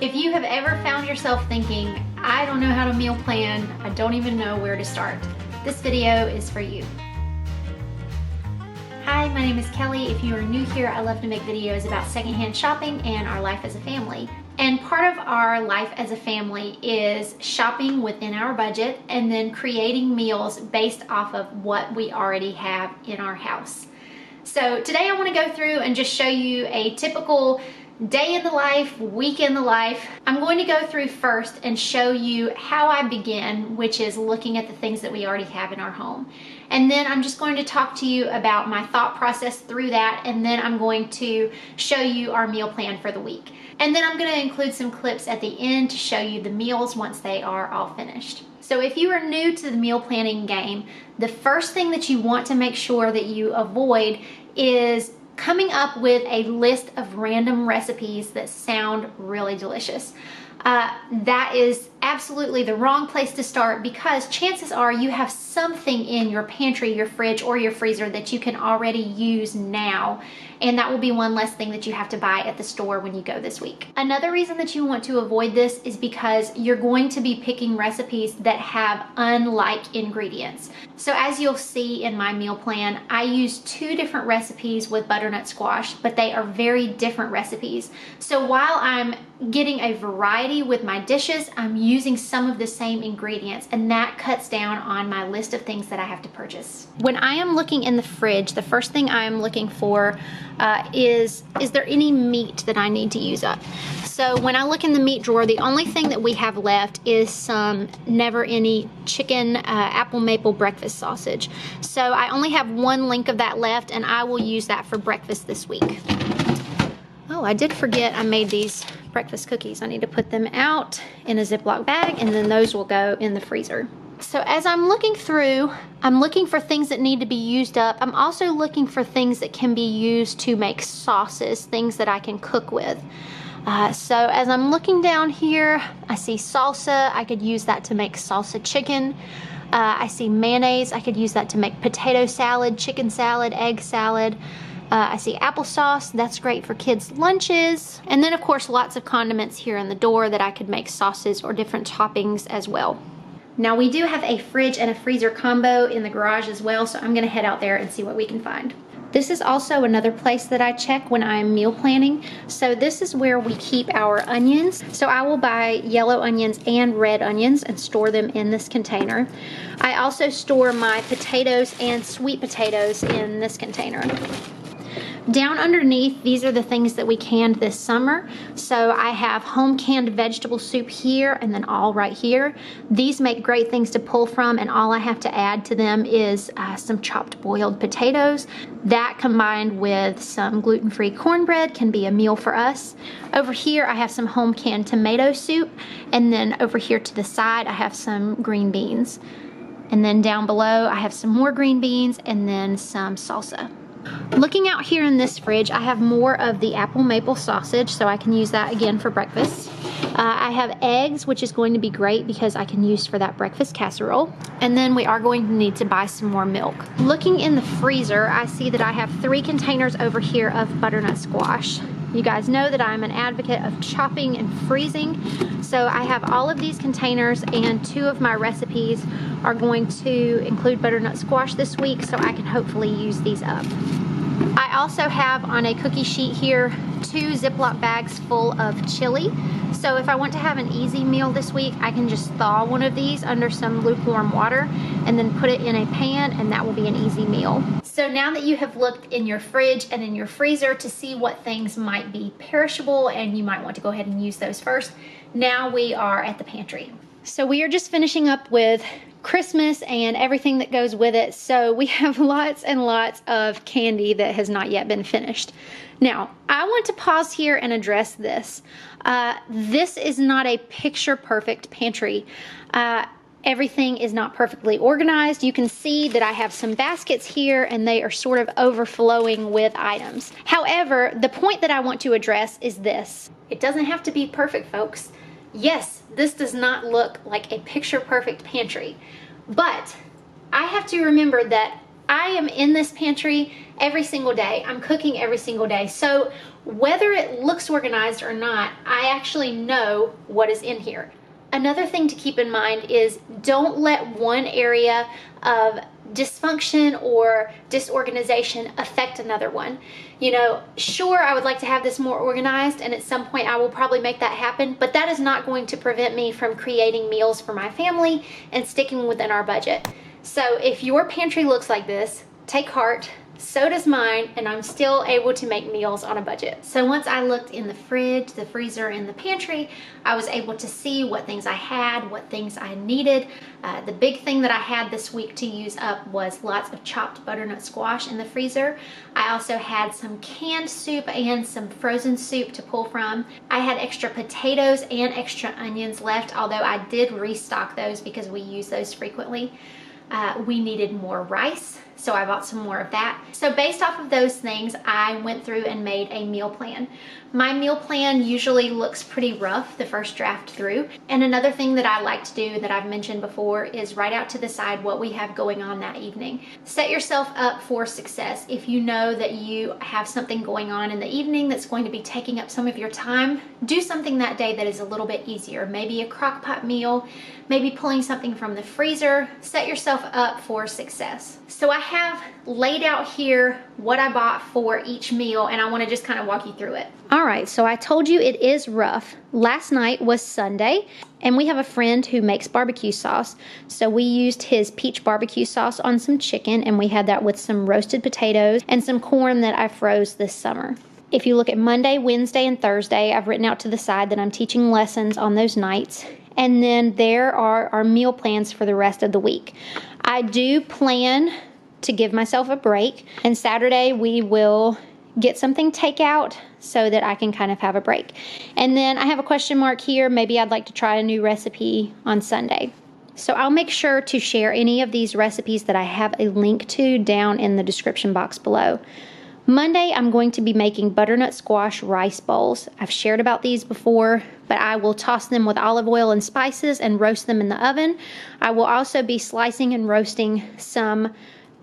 If you have ever found yourself thinking, I don't know how to meal plan, I don't even know where to start, this video is for you. Hi, my name is Kelly. If you are new here, I love to make videos about secondhand shopping and our life as a family. And part of our life as a family is shopping within our budget and then creating meals based off of what we already have in our house. So today I want to go through and just show you a typical day in the life, week in the life. I'm going to go through first and show you how I begin, which is looking at the things that we already have in our home. And then I'm just going to talk to you about my thought process through that, and then I'm going to show you our meal plan for the week. And then I'm going to include some clips at the end to show you the meals once they are all finished. So if you are new to the meal planning game, the first thing that you want to make sure that you avoid is coming up with a list of random recipes that sound really delicious. That is absolutely the wrong place to start, because chances are you have something in your pantry, your fridge, or your freezer that you can already use now, and that will be one less thing that you have to buy at the store when you go this week. Another reason that you want to avoid this is because you're going to be picking recipes that have unlike ingredients. So as you'll see in my meal plan, I use 2 different recipes with butternut squash, but they are very different recipes. So while I'm getting a variety with my dishes, I'm using some of the same ingredients, and that cuts down on my list of things that I have to purchase. When I am looking in the fridge, the first thing I am looking for is there any meat that I need to use up? So when I look in the meat drawer, the only thing that we have left is some Never Any chicken apple maple breakfast sausage. So I only have 1 link of that left, and I will use that for breakfast this week. Oh, I did forget I made these breakfast cookies. I need to put them out in a Ziploc bag, and then those will go in the freezer. So as I'm looking through, I'm looking for things that need to be used up. I'm also looking for things that can be used to make sauces, things that I can cook with. So as I'm looking down here, I see salsa. I could use that to make salsa chicken. I see mayonnaise. I could use that to make potato salad, chicken salad, egg salad. I see applesauce. That's great for kids' lunches. And then of course lots of condiments here in the door that I could make sauces or different toppings as well. Now we do have a fridge and a freezer combo in the garage as well, so I'm gonna head out there and see what we can find. This is also another place that I check when I'm meal planning. So this is where we keep our onions. So I will buy yellow onions and red onions and store them in this container. I also store my potatoes and sweet potatoes in this container. Down underneath, these are the things that we canned this summer. So I have home canned vegetable soup here, and then all right here. These make great things to pull from, and all I have to add to them is some chopped boiled potatoes. That combined with some gluten-free cornbread can be a meal for us. Over here I have some home canned tomato soup, and then over here to the side I have some green beans. And then down below I have some more green beans and then some salsa. Looking out here in this fridge, I have more of the apple maple sausage, so I can use that again for breakfast. I have eggs, which is going to be great because I can use for that breakfast casserole. And then we are going to need to buy some more milk. Looking in the freezer, I see that I have 3 containers over here of butternut squash. You guys know that I'm an advocate of chopping and freezing. So I have all of these containers, and 2 of my recipes are going to include butternut squash this week, so I can hopefully use these up. I also have on a cookie sheet here 2 Ziploc bags full of chili. So if I want to have an easy meal this week, I can just thaw one of these under some lukewarm water and then put it in a pan, and that will be an easy meal. So now that you have looked in your fridge and in your freezer to see what things might be perishable and you might want to go ahead and use those first, now we are at the pantry. So we are just finishing up with Christmas and everything that goes with it. So we have lots and lots of candy that has not yet been finished. Now, I want to pause here and address this. This is not a picture perfect pantry. Everything is not perfectly organized. You can see that I have some baskets here and they are sort of overflowing with items. However, the point that I want to address is this. It doesn't have to be perfect, folks. Yes, this does not look like a picture perfect pantry, but I have to remember that I am in this pantry every single day. I'm cooking every single day. So whether it looks organized or not, I actually know what is in here. Another thing to keep in mind is don't let one area of dysfunction or disorganization affect another one. You know, sure, I would like to have this more organized, and at some point I will probably make that happen, but that is not going to prevent me from creating meals for my family and sticking within our budget. So if your pantry looks like this, take heart. So does mine, and I'm still able to make meals on a budget. So once I looked in the fridge, the freezer, and the pantry, I was able to see what things I had, what things I needed. The big thing that I had this week to use up was lots of chopped butternut squash in the freezer. I also had some canned soup and some frozen soup to pull from. I had extra potatoes and extra onions left, although I did restock those because we use those frequently. We needed more rice, so I bought some more of that. So based off of those things, I went through and made a meal plan. My meal plan usually looks pretty rough the first draft through. And another thing that I like to do that I've mentioned before is write out to the side what we have going on that evening. Set yourself up for success. If you know that you have something going on in the evening that's going to be taking up some of your time, do something that day that is a little bit easier. Maybe a crock pot meal, maybe pulling something from the freezer. Set yourself up for success. So I have laid out here what I bought for each meal, and I want to just kind of walk you through it. All right, so I told you it is rough. Last night was Sunday, and we have a friend who makes barbecue sauce. So we used his peach barbecue sauce on some chicken, and we had that with some roasted potatoes and some corn that I froze this summer. If you look at Monday, Wednesday, and Thursday, I've written out to the side that I'm teaching lessons on those nights. And then there are our meal plans for the rest of the week. I do plan to give myself a break, and Saturday we will get something takeout so that I can kind of have a break. And then I have a question mark here. Maybe I'd like to try a new recipe on Sunday. So I'll make sure to share any of these recipes that I have a link to down in the description box below. Monday, I'm going to be making butternut squash rice bowls. I've shared about these before, but I will toss them with olive oil and spices and roast them in the oven. I will also be slicing and roasting some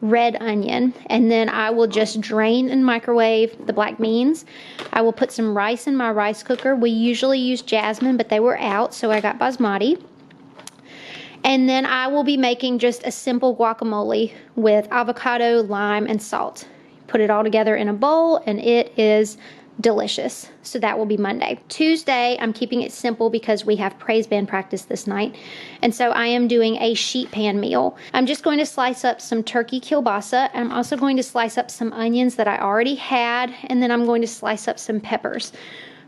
red onion, and then I will just drain and microwave the black beans. I will put some rice in my rice cooker. We usually use jasmine, but they were out, so I got basmati. And then I will be making just a simple guacamole with avocado, lime, and salt. Put it all together in a bowl, and it is delicious. So that will be Monday. Tuesday, I'm keeping it simple because we have praise band practice this night. And so I am doing a sheet pan meal. I'm just going to slice up some turkey kielbasa, and I'm also going to slice up some onions that I already had, and then I'm going to slice up some peppers.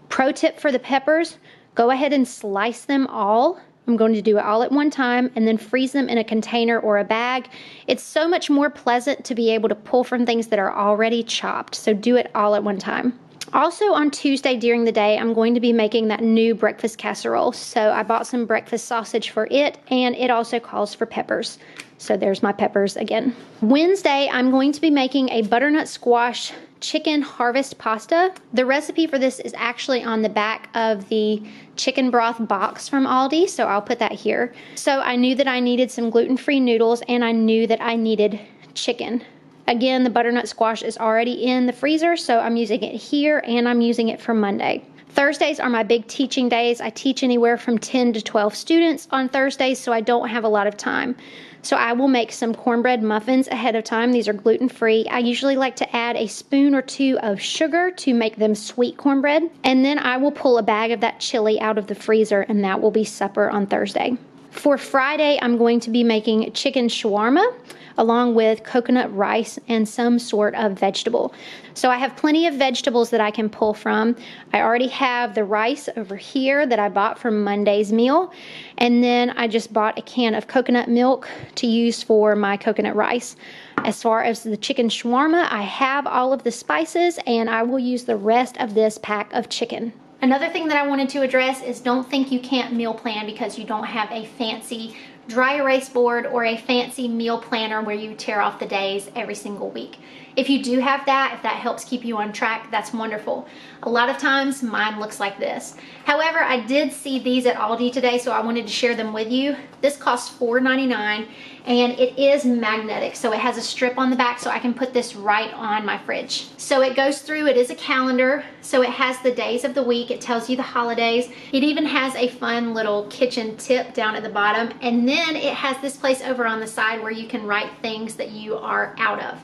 Pro tip for the peppers, go ahead and slice them all. I'm going to do it all at one time and then freeze them in a container or a bag. It's so much more pleasant to be able to pull from things that are already chopped. So do it all at one time. Also on Tuesday during the day, I'm going to be making that new breakfast casserole. So I bought some breakfast sausage for it, and it also calls for peppers. So there's my peppers again. Wednesday, I'm going to be making a butternut squash chicken harvest pasta. The recipe for this is actually on the back of the chicken broth box from Aldi, so I'll put that here. So I knew that I needed some gluten-free noodles, and I knew that I needed chicken. Again, the butternut squash is already in the freezer, so I'm using it here, and I'm using it for Monday. Thursdays are my big teaching days. I teach anywhere from 10 to 12 students on Thursdays, so I don't have a lot of time. So I will make some cornbread muffins ahead of time. These are gluten-free. I usually like to add a spoon or two of sugar to make them sweet cornbread. And then I will pull a bag of that chili out of the freezer, and that will be supper on Thursday. For Friday, I'm going to be making chicken shawarma along with coconut rice and some sort of vegetable. So I have plenty of vegetables that I can pull from. I already have the rice over here that I bought from Monday's meal. And then I just bought a can of coconut milk to use for my coconut rice. As far as the chicken shawarma, I have all of the spices, and I will use the rest of this pack of chicken. Another thing that I wanted to address is don't think you can't meal plan because you don't have a fancy dry erase board or a fancy meal planner where you tear off the days every single week. If you do have that, if that helps keep you on track, that's wonderful. A lot of times mine looks like this. However, I did see these at Aldi today, so I wanted to share them with you. This costs $4.99 and it is magnetic. So it has a strip on the back so I can put this right on my fridge. So it goes through, it is a calendar. So it has the days of the week. It tells you the holidays. It even has a fun little kitchen tip down at the bottom. And then it has this place over on the side where you can write things that you are out of.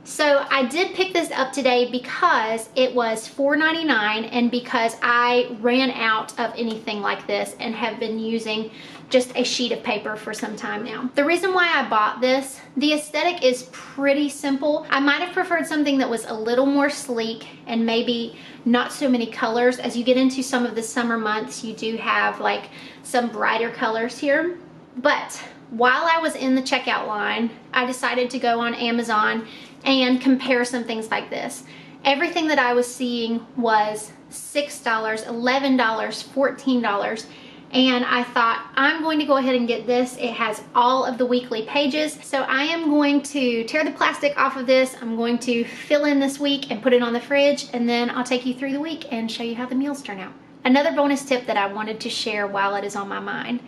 So I did pick this up today because it was $4.99 and because I ran out of anything like this and have been using just a sheet of paper for some time now. The reason why I bought this, the aesthetic is pretty simple. I might have preferred something that was a little more sleek and maybe not so many colors. As you get into some of the summer months, you do have like some brighter colors here. But while I was in the checkout line, I decided to go on Amazon and compare some things like this. Everything that I was seeing was $6, $11, $14, and I thought I'm going to go ahead and get this. It has all of the weekly pages. So I am going to tear the plastic off of this. I'm going to fill in this week and put it on the fridge, and then I'll take you through the week and show you how the meals turn out. Another bonus tip that I wanted to share while it is on my mind.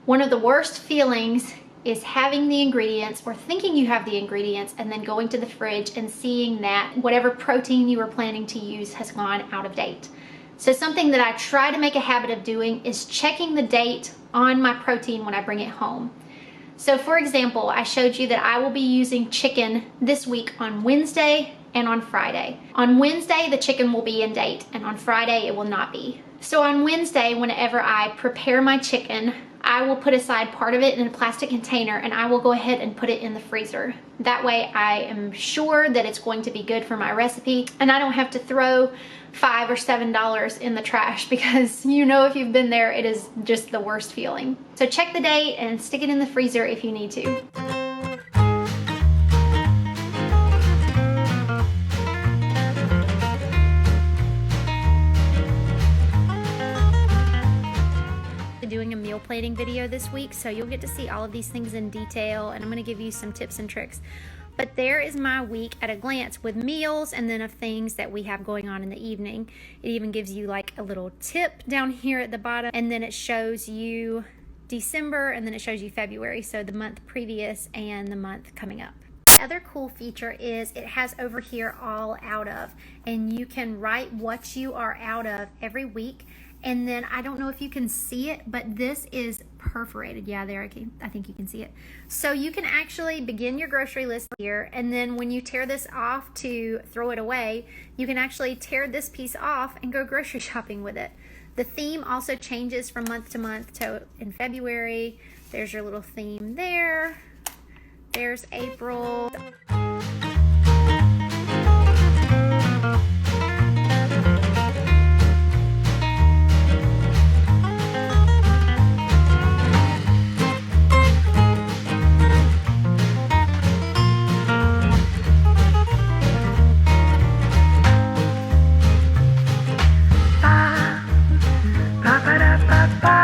One of the worst feelings is having the ingredients or thinking you have the ingredients and then going to the fridge and seeing that whatever protein you were planning to use has gone out of date. So something that I try to make a habit of doing is checking the date on my protein when I bring it home. So for example, I showed you that I will be using chicken this week on Wednesday and on Friday. On Wednesday, the chicken will be in date, and on Friday, it will not be. So on Wednesday, whenever I prepare my chicken, I will put aside part of it in a plastic container and I will go ahead and put it in the freezer. That way I am sure that it's going to be good for my recipe and I don't have to throw $5 or $7 in the trash, because you know, if you've been there, it is just the worst feeling. So check the date and stick it in the freezer if you need to. Doing a meal planning video this week, so you'll get to see all of these things in detail, and I'm going to give you some tips and tricks. But there is my week at a glance with meals and then of things that we have going on in the evening. It even gives you like a little tip down here at the bottom, and then it shows you December, and then it shows you February, so the month previous and the month coming up. The other cool feature is it has over here all out of, and you can write what you are out of every week. And then I don't know if you can see it, but this is perforated. Yeah, there, I think you can see it. So you can actually begin your grocery list here, and then when you tear this off to throw it away, you can actually tear this piece off and go grocery shopping with it. The theme also changes from month to month. So in February, there's your little theme there. There's April. Ba, ba, ba, da, ba, ba.